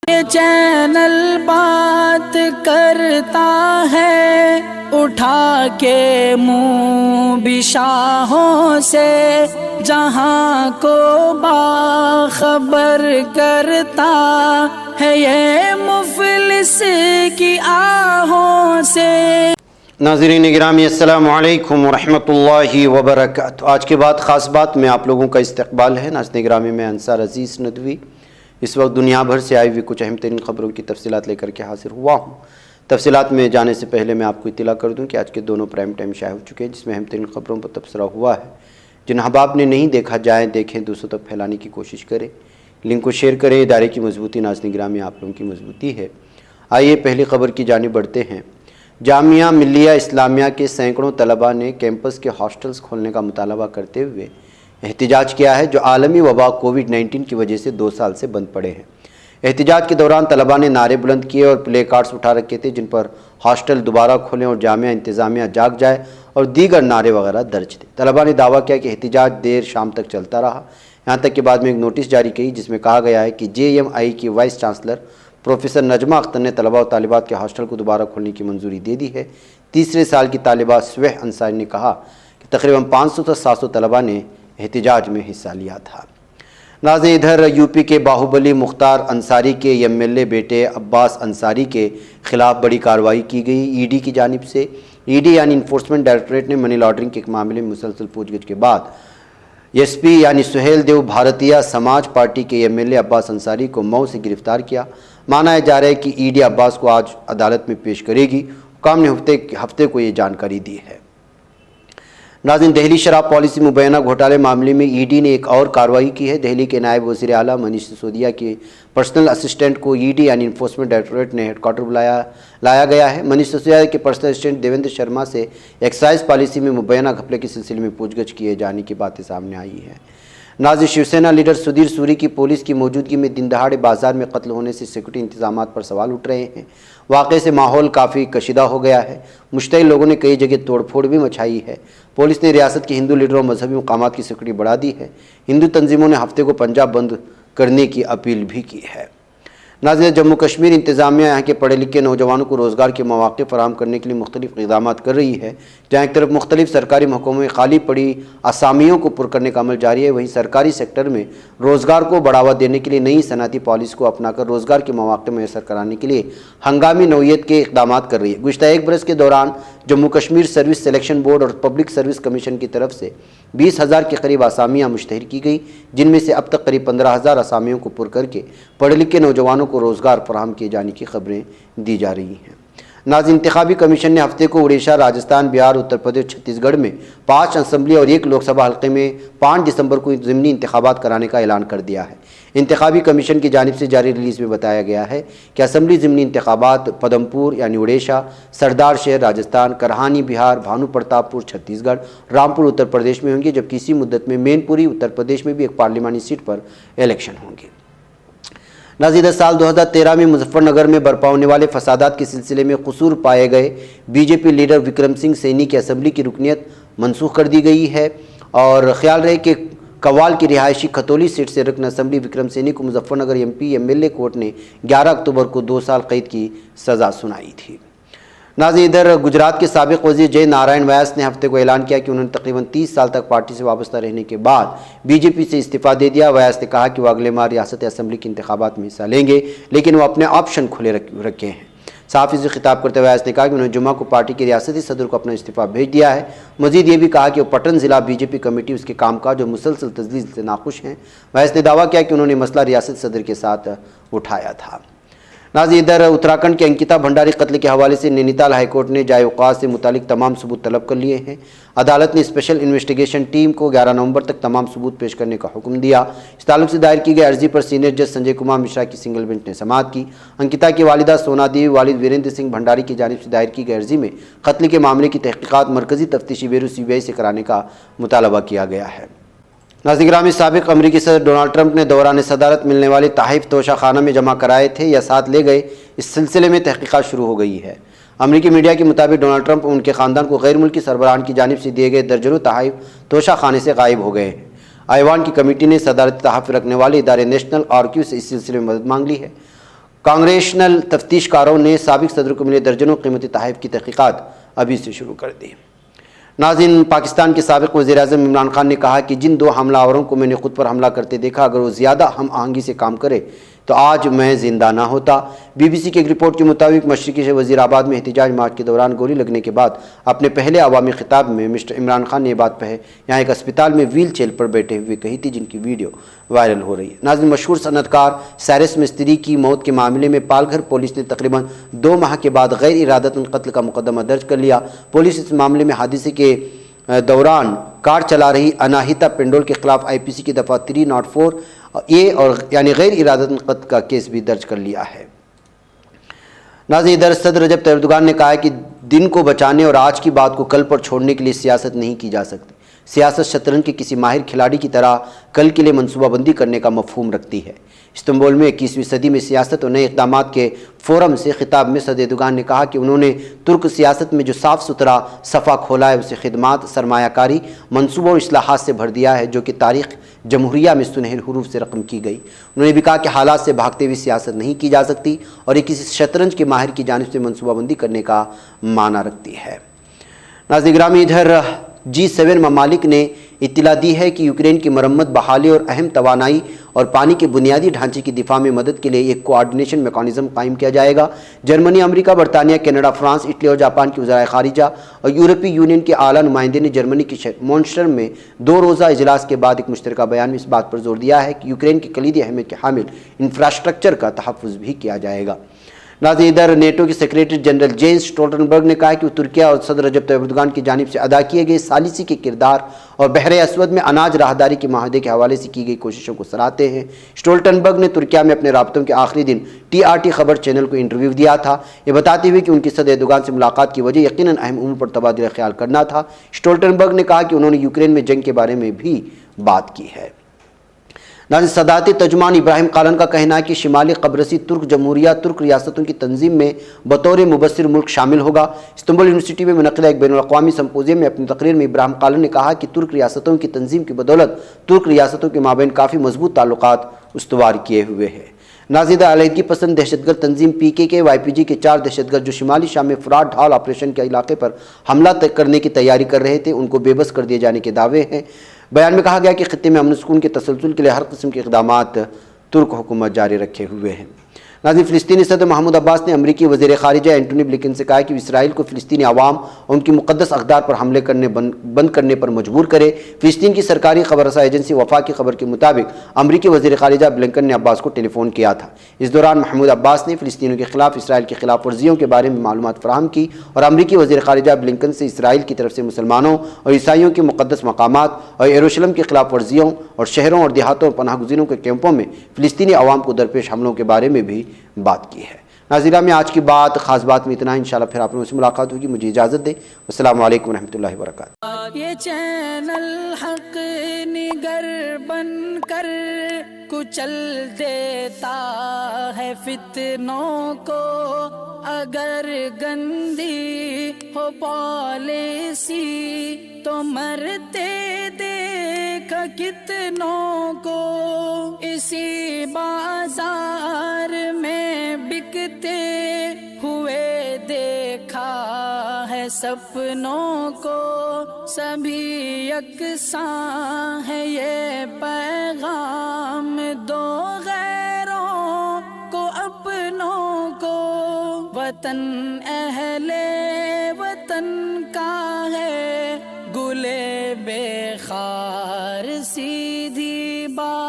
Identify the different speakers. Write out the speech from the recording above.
Speaker 1: یہ چینل بات کرتا ہے اٹھا کے منہ بشاہوں سے، جہاں کو باخبر کرتا ہے یہ مفلس کی آہوں سے۔
Speaker 2: ناظرین گرامی السلام علیکم ورحمۃ اللہ وبرکاتہ۔ آج کے بعد خاص بات میں آپ لوگوں کا استقبال ہے۔ ناظرین گرامی میں انصار عزیز ندوی اس وقت دنیا بھر سے آئی ہوئی کچھ اہم ترین خبروں کی تفصیلات لے کر کے حاضر ہوا ہوں۔ تفصیلات میں جانے سے پہلے میں آپ کو اطلاع کر دوں کہ آج کے دونوں پرائم ٹائم شائع ہو چکے ہیں، جس میں اہم ترین خبروں پر تبصرہ ہوا ہے۔ جن احباب نے نہیں دیکھا جائیں دیکھیں، دوسروں تک پھیلانے کی کوشش کریں، لنک کو شیئر کریں۔ ادارے کی مضبوطی ناظرین گرامی آپ لوگوں کی مضبوطی ہے۔ آئیے پہلی خبر کی جانب بڑھتے ہیں۔ جامعہ ملیہ اسلامیہ کے سینکڑوں طلباء نے کیمپس کے ہاسٹلز کھولنے کا مطالبہ کرتے ہوئے احتجاج کیا ہے، جو عالمی وبا کووڈ-19 کی وجہ سے 2 سال سے بند پڑے ہیں۔ احتجاج کے دوران طلباء نے نعرے بلند کیے اور پلے کارڈز اٹھا رکھے تھے، جن پر ہاسٹل دوبارہ کھولیں اور جامعہ انتظامیہ جاگ جائے اور دیگر نعرے وغیرہ درج تھے۔ طلباء نے دعویٰ کیا کہ احتجاج دیر شام تک چلتا رہا، یہاں تک کہ بعد میں ایک نوٹس جاری کی جس میں کہا گیا ہے کہ JMI کی vice chancellor professor Najma Akhtar نے طلباء و طالبات کے ہاسٹل کو دوبارہ کھولنے کی منظوری دے دی ہے۔ تیسرے سال کی طالبہ سویح انصاری نے کہا کہ تقریباً 500 سے 700 طلباء نے احتجاج میں حصہ لیا تھا۔ ناظرین ادھر یوپی کے باہوبلی مختار انصاری کے MLA بیٹے عباس انصاری کے خلاف بڑی کارروائی کی گئی۔ ED کی جانب سے یعنی انفورسمنٹ ڈائریکٹوریٹ نے منی لانڈرنگ کے ایک معاملے میں مسلسل پوچھ گچھ کے بعد SP یعنی سہیل دیو بھارتیہ سماج پارٹی کے MLA عباس انصاری کو مئو سے گرفتار کیا۔ مانا جا رہا ہے کہ ED عباس کو آج عدالت میں پیش کرے گی۔ حکام نے ہفتے کو یہ جانکاری دی ہے۔ ناظرین دہلی شراب پالیسی مبینہ گھوٹالے معاملے میں ED نے ایک اور کارروائی کی ہے۔ دہلی کے نائب وزیر اعلیٰ منیش سسودیا کے پرسنل اسسٹنٹ کو ED یعنی انفورسمنٹ ڈائریکٹوریٹ نے ہیڈ کوارٹر لایا گیا ہے۔ منیش سسودیا کے پرسنل اسسٹنٹ دیویندر شرما سے ایکسائز پالیسی میں مبینہ گھپلے کے سلسلے میں پوچھ گچھ کیے جانے کی باتیں سامنے آئی ہیں۔ ناظرین شیوسینا لیڈر سدھیر سوری کی پولیس کی موجودگی میں دن دہاڑے بازار میں قتل ہونے سے سیکورٹی انتظامات پر سوال اٹھ رہے ہیں۔ واقعے سے ماحول کافی کشیدہ ہو گیا ہے۔ مشتعل لوگوں نے کئی جگہ توڑ پھوڑ بھی مچائی ہے۔ پولیس نے ریاست کے ہندو لیڈروں اور مذہبی مقامات کی سیکورٹی بڑھا دی ہے۔ ہندو تنظیموں نے ہفتے کو پنجاب بند کرنے کی اپیل بھی کی ہے۔ ناظرین جموں کشمیر انتظامیہ یہاں کے پڑھے لکھے نوجوانوں کو روزگار کے مواقع فراہم کرنے کے لیے مختلف اقدامات کر رہی ہے۔ جہاں ایک طرف مختلف سرکاری محکموں میں خالی پڑی اسامیوں کو پر کرنے کا عمل جاری ہے، وہیں سرکاری سیکٹر میں روزگار کو بڑھاوا دینے کے لیے نئی صنعتی پالیسی کو اپنا کر روزگار کے مواقع میسر کرانے کے لیے ہنگامی نوعیت کے اقدامات کر رہی ہے۔ گزشتہ ایک برس کے دوران Jammu Kashmir service selection board اور پبلک سروس کمیشن کی طرف سے 20,000 کے قریب اسامیاں مشتہر کی گئی، جن میں سے اب تک قریب 15,000 اسامیوں کو پر کر کے پڑھے لکھے نوجوانوں کو روزگار فراہم کیے جانے کی خبریں دی جا رہی ہیں۔ ناظرین انتخابی کمیشن نے ہفتے کو اڑیسہ، راجستھان، بہار، اتر پردیش، چھتیس گڑھ میں 5 اسمبلی اور 1 لوک سبھا حلقے میں 5 دسمبر کو ضمنی انتخابات کرانے کا اعلان کر دیا ہے۔ انتخابی کمیشن کی جانب سے جاری ریلیز میں بتایا گیا ہے کہ اسمبلی ضمنی انتخابات پدمپور یعنی اڑیسہ، سردار شہر راجستھان، کرہانی بہار، بھانو پرتاپ پور چھتیس گڑھ، رامپور اتر پردیش میں ہوں گے، جبکہ اسی مدت میں مین پوری اتر پردیش میں بھی ایک پارلیمانی سیٹ پر الیکشن ہوں گے۔ ناظرین سال 2013 میں مظفر نگر میں برپا ہونے والے فسادات کے سلسلے میں قصور پائے گئے BJP لیڈر وکرم سنگھ سینی کی اسمبلی کی رکنیت منسوخ کر دی گئی ہے، اور خیال رہے کہ کوال کی رہائشی کھتولی سیٹ سے رکن اسمبلی وکرم سینی کو Muzaffar Nagar MP MLA court نے 11 اکتوبر کو 2 سال قید کی سزا سنائی تھی۔ ناظرین ادھر گجرات کے سابق وزیر جے نارائن ویس نے ہفتے کو اعلان کیا کہ انہوں نے تقریباً 30 سال تک پارٹی سے وابستہ رہنے کے بعد BJP سے استعفیٰ دے دیا۔ ویس نے کہا کہ وہ اگلے ماہ ریاست اسمبلی کے انتخابات میں حصہ لیں گے، لیکن وہ اپنے آپشن کھلے رکھے ہیں۔ صحافی سے خطاب کرتے ہوئے ویس نے کہا کہ انہوں نے جمعہ کو پارٹی کے ریاستی صدر کو اپنا استعفیٰ بھیج دیا ہے۔ مزید یہ بھی کہا کہ وہ پٹن ضلع BJP کمیٹی اس کے کام کاج اور مسلسل تجویز سے ناخوش ہیں۔ ویس نے دعویٰ کیا کہ انہوں نے مسئلہ ریاست صدر کے ساتھ اٹھایا تھا۔ ناظرین ادھر اتراکھنڈ کے انکتا بھنڈاری قتل کے حوالے سے نینی تال ہائی کورٹ نے جائے اوقات سے متعلق تمام ثبوت طلب کر لیے ہیں۔ عدالت نے اسپیشل انویسٹیگیشن ٹیم کو 11 نومبر تک تمام ثبوت پیش کرنے کا حکم دیا۔ اس تعلق سے دائر کی گئی عرضی پر سینئر جج سنجے کمار مشرا کی سنگل بینچ نے سماعت کی۔ انکتا کی والدہ سونا دیوی، والد ویریندر سنگھ بھنڈاری کی جانب سے دائر کی گئی عرضی میں قتل کے معاملے کی تحقیقات مرکزی تفتیشی بیورو CBI سے کرانے کا مطالبہ کیا گیا ہے۔ ناظرین گرامی سابق امریکی صدر ڈونلڈ ٹرمپ نے دوران صدارت ملنے والے تحائف توشہ خانہ میں جمع کرائے تھے یا ساتھ لے گئے، اس سلسلے میں تحقیقات شروع ہو گئی ہے۔ امریکی میڈیا کے مطابق ڈونلڈ ٹرمپ اور ان کے خاندان کو غیر ملکی سربراہان کی جانب سے دیے گئے درجنوں تحائف توشہ خانے سے غائب ہو گئے ہیں۔ ایوان کی کمیٹی نے صدارتی تحائف رکھنے والے ادارے نیشنل آرکیو سے اس سلسلے میں مدد مانگ لی ہے۔ کانگریشنل تفتیش کاروں نے سابق صدر کو ملے درجنوں قیمتی تحائف کی تحقیقات ابھی سے شروع کر دی۔ ناظرین، پاکستان کے سابق وزیر اعظم عمران خان نے کہا کہ جن 2 حملہ آوروں کو میں نے خود پر حملہ کرتے دیکھا، اگر وہ زیادہ ہم آہنگی سے کام کرے تو آج میں زندہ نہ ہوتا۔ بی بی سی کی ایک رپورٹ کے مطابق مشرقی وزیر آباد میں احتجاج مارچ کے دوران گولی لگنے کے بعد اپنے پہلے عوامی خطاب میں مسٹر عمران خان نے یہ بات یہاں ایک اسپتال میں ویل چیئر پر بیٹھے ہوئے کہی تھی، جن کی ویڈیو وائرل ہو رہی ہے۔ ناظرین، مشہور صنعت کار سائرس مستری کی موت کے معاملے میں پال گھر پولیس نے تقریباً 2 ماہ کے بعد غیر ارادتاً قتل کا مقدمہ درج کر لیا۔ پولیس اس معاملے میں حادثے کے دوران کار چلا رہی اناہیتا پنڈول کے خلاف آئی پی سی کی دفعہ 304A اور یعنی غیر ارادتاً قتل کا کیس بھی درج کر لیا ہے۔ ناظرین، ادھر صدر رجب طیب ایردوغان نے کہا ہے کہ دن کو بچانے اور آج کی بات کو کل پر چھوڑنے کے لیے سیاست نہیں کی جا سکتی۔ سیاست شطرنج کے کسی ماہر کھلاڑی کی طرح کل کے لیے منصوبہ بندی کرنے کا مفہوم رکھتی ہے۔ استنبول میں 21ویں صدی میں سیاست اور نئے اقدامات کے فورم سے خطاب میں صدر ایردوغان نے کہا کہ انہوں نے ترک سیاست میں جو صاف ستھرا صفحہ کھولا ہے اسے خدمات، سرمایہ کاری، منصوبوں اور اصلاحات سے بھر دیا ہے، جو کہ تاریخ جمہوریہ میں سنہرے حروف سے رقم کی گئی۔ انہوں نے بھی کہا کہ حالات سے بھاگتے ہوئے سیاست نہیں کی جا سکتی اور یہ کسی شطرنج کے ماہر کی جانب سے منصوبہ بندی کرنے کا معنی رکھتی ہے۔ ناظرین گرامی، ادھر G7 ممالک نے اطلاع دی ہے کہ یوکرین کی مرمت، بحالی اور اہم توانائی اور پانی کے بنیادی ڈھانچے کی دفاع میں مدد کے لیے ایک کوآرڈینیشن میکانزم قائم کیا جائے گا۔ جرمنی، امریکہ، برطانیہ، کینیڈا، فرانس، اٹلی اور جاپان کے وزرائے خارجہ اور یورپی یونین کے اعلیٰ نمائندے نے جرمنی کے شہر مونشٹر میں 2 روزہ اجلاس کے بعد ایک مشترکہ بیان میں اس بات پر زور دیا ہے کہ یوکرین کی کلیدی اہمیت کے حامل انفراسٹرکچر کا تحفظ بھی کیا جائے گا۔ ناظرین، ادھر نیٹو کے سیکریٹری جنرل جینس اسٹولٹنبرگ نے کہا کہ وہ ترکیہ اور صدر رجب طیب ایردوغان کی جانب سے ادا کیے گئے ثالثی کے کردار اور بحر اسود میں اناج راہداری کے معاہدے کے حوالے سے کی گئی کوششوں کو سراہتے ہیں۔ اسٹولٹنبرگ نے ترکیہ میں اپنے رابطوں کے آخری دن TRT خبر چینل کو انٹرویو دیا تھا، یہ بتاتے ہوئے کہ ان کی صدر ایردوغان سے ملاقات کی وجہ یقیناً اہم امور پر تبادلہ خیال کرنا تھا۔ اسٹولٹنبرگ نے کہا کہ انہوں نے یوکرین میں جنگ کے بارے میں بھی بات کی ہے۔ ناظرین، صدارتی ترجمان ابراہیم قالن کا کہنا ہے کہ شمالی قبرصی ترک جمہوریہ ترک ریاستوں کی تنظیم میں بطور مبصر ملک شامل ہوگا۔ استنبول یونیورسٹی میں منعقدہ ایک بین الاقوامی سمپوزیم میں اپنی تقریر میں ابراہیم قالن نے کہا کہ ترک ریاستوں کی تنظیم کی بدولت ترک ریاستوں کے مابین کافی مضبوط تعلقات استوار کیے ہوئے ہیں۔ ناظرین، علیحدگی پسند دہشت گرد تنظیم PKK YPG کے 4 دہشت گرد جو شمالی شام میں فرات ڈھال آپریشن کے علاقے پر حملہ کرنے کی تیاری کر رہے تھے، ان کو بے بس کر دیے جانے کے دعوے ہیں۔ بیان میں کہا گیا کہ خطے میں امن و سکون کے تسلسل کے لیے ہر قسم کے اقدامات ترک حکومت جاری رکھے ہوئے ہیں۔ ناظرین، فلسطینی صدر محمود عباس نے امریکی وزیر خارجہ اینٹونی بلنکن سے کہا کہ اسرائیل کو فلسطینی عوام اور ان کی مقدس اقدار پر حملے کرنے بند کرنے پر مجبور کرے۔ فلسطین کی سرکاری خبر رساں ایجنسی وفا کی خبر کے مطابق امریکی وزیر خارجہ بلنکن نے عباس کو ٹیلی فون کیا تھا۔ اس دوران محمود عباس نے فلسطینیوں کے خلاف اسرائیل کی خلاف ورزیوں کے بارے میں معلومات فراہم کی اور امریکی وزیر خارجہ بلنکن سے اسرائیل کی طرف سے مسلمانوں اور عیسائیوں کے مقدس مقامات اور یروشلم کی خلاف ورزیوں اور شہروں اور دیہاتوں اور پناہ گزینوں کے کیمپوں میں فلسطینی عوام کو درپیش حملوں کے بارے میں بھی بات کی ہے۔ ناظرین، میں آج کی خاص بات میں اتنا، انشاءاللہ پھر آپ لوگوں سے ملاقات ہوگی۔ مجھے اجازت دیں۔ السلام علیکم ورحمۃ اللہ وبرکاتہ۔
Speaker 1: یہ چینل حق نگر بن کر کچل دیتا ہے فتنوں کو، اگر گندی ہو پالیسی تو مرتے دیکھ کتنوں کو، اسی بازار میں بکتے ہوئے دیکھا ہے سپنوں کو، سبھی یکساں ہے یہ پیغام دو غیروں کو اپنوں کو، وطن اہل وطن کا ہے گلے بے خار سیدھی